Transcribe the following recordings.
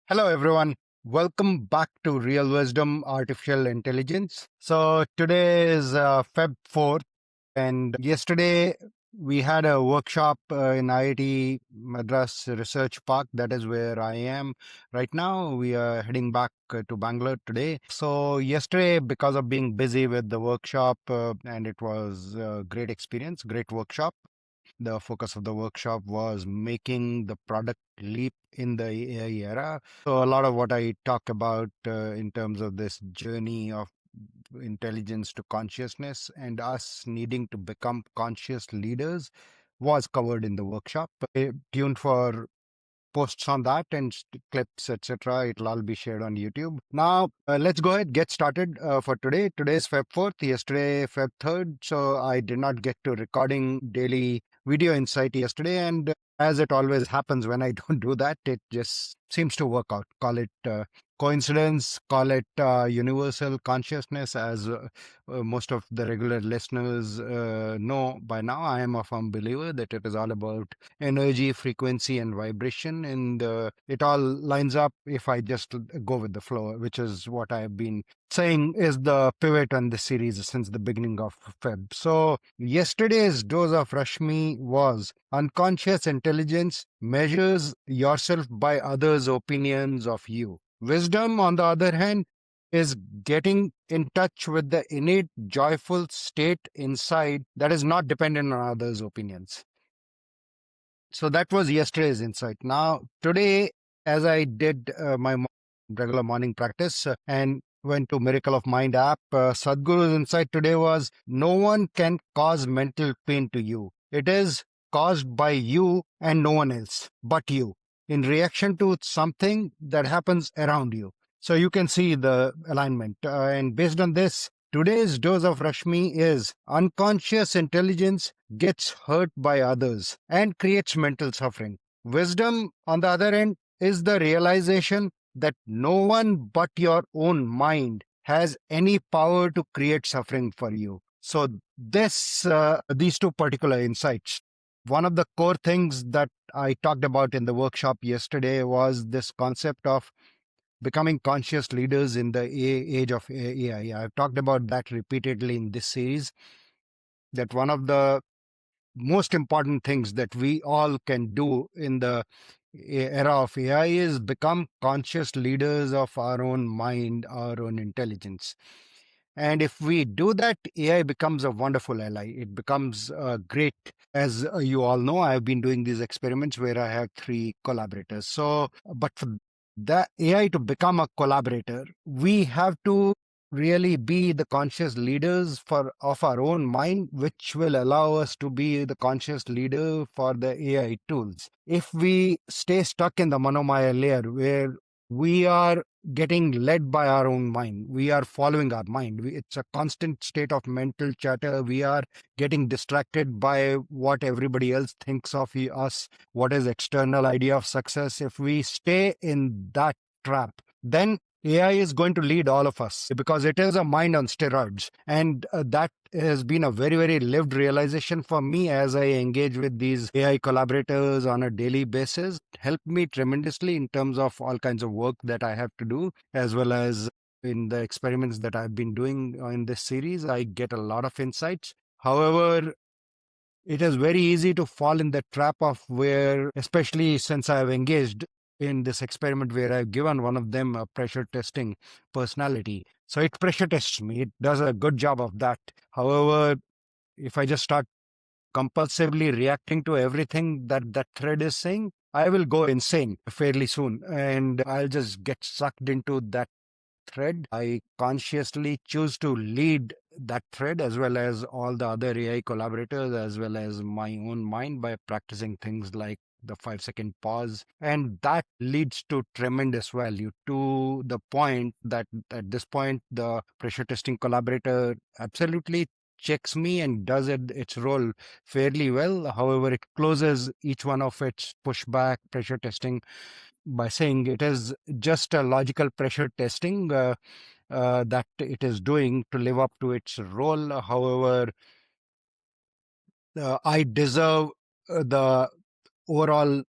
Hello, everyone. Welcome back to Real Wisdom Artificial Intelligence. So, today is Feb 4th, and yesterday we had a workshop in IIT Madras Research Park. That is where I am right now. We are heading back to Bangalore today. So, yesterday, because of being busy with the workshop, and it was a great experience, great workshop. The focus of the workshop was making the product leap in the AI era. So, a lot of what I talk about in terms of this journey of intelligence to consciousness and us needing to become conscious leaders was covered in the workshop. Tuned for posts on that and clips, etc. It'll all be shared on YouTube. Now, let's go ahead, get started for today. Today's Feb 4th, yesterday, Feb 3rd. So I did not get to recording daily video insight yesterday. And as it always happens when I don't do that, it just seems to work out. Call it coincidence, call it universal consciousness, as most of the regular listeners know by now. I am a firm believer that it is all about energy, frequency, and vibration. And it all lines up if I just go with the flow, which is what I have been saying is the pivot on this series since the beginning of Feb. So, yesterday's dose of Rashmi was unconscious intelligence measures yourself by others' opinions of you. Wisdom, on the other hand, is getting in touch with the innate joyful state inside that is not dependent on others' opinions. So that was yesterday's insight. Now, today, as I did my regular morning practice and went to Miracle of Mind app, Sadhguru's insight today was no one can cause mental pain to you. It is caused by you and no one else but you in reaction to something that happens around you. So you can see the alignment. And based on this, today's dose of Rashmi is unconscious intelligence gets hurt by others and creates mental suffering. Wisdom, on the other end, is the realization that no one but your own mind has any power to create suffering for you. So these two particular insights. One of the core things that I talked about in the workshop yesterday was this concept of becoming conscious leaders in the age of AI. I've talked about that repeatedly in this series, that one of the most important things that we all can do in the era of AI is become conscious leaders of our own mind, our own intelligence. And if we do that, AI becomes a wonderful ally. It becomes great. As you all know, I've been doing these experiments where I have 3 collaborators. So, but for the AI to become a collaborator, we have to really be the conscious leaders for of our own mind, which will allow us to be the conscious leader for the AI tools. If we stay stuck in the manomaya layer where we are getting led by our own mind, we are following our mind, it's a constant state of mental chatter, we are getting distracted by what everybody else thinks of us, what is external idea of success. If we stay in that trap, then AI is going to lead all of us because it is a mind on steroids. And that has been a very, very lived realization for me as I engage with these AI collaborators on a daily basis. It helped me tremendously in terms of all kinds of work that I have to do, as well as in the experiments that I've been doing in this series. I get a lot of insights. However, it is very easy to fall in the trap of where, especially since I've engaged in this experiment where I've given one of them a pressure testing personality. So it pressure tests me. It does a good job of that. However, if I just start compulsively reacting to everything that that thread is saying, I will go insane fairly soon and I'll just get sucked into that thread. I consciously choose to lead that thread as well as all the other AI collaborators, as well as my own mind, by practicing things like the 5-second pause. And that leads to tremendous value, to the point that at this point, the pressure testing collaborator absolutely checks me and does its role fairly well. However, it closes each one of its pushback pressure testing by saying it is just a logical pressure testing that it is doing to live up to its role. However, I deserve the overall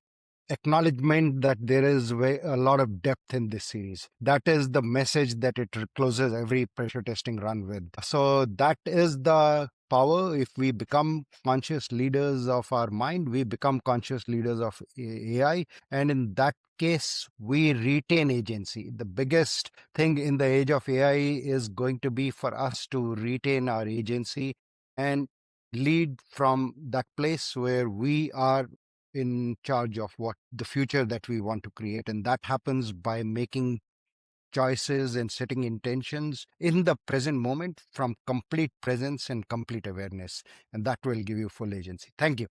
acknowledgement that there is a lot of depth in this series. That is the message that it closes every pressure testing run with. So that is the power. If we become conscious leaders of our mind, we become conscious leaders of AI. And in that case, we retain agency. The biggest thing in the age of AI is going to be for us to retain our agency and lead from that place where we are in charge of what the future that we want to create. And that happens by making choices and setting intentions in the present moment from complete presence and complete awareness. And that will give you full agency. Thank you.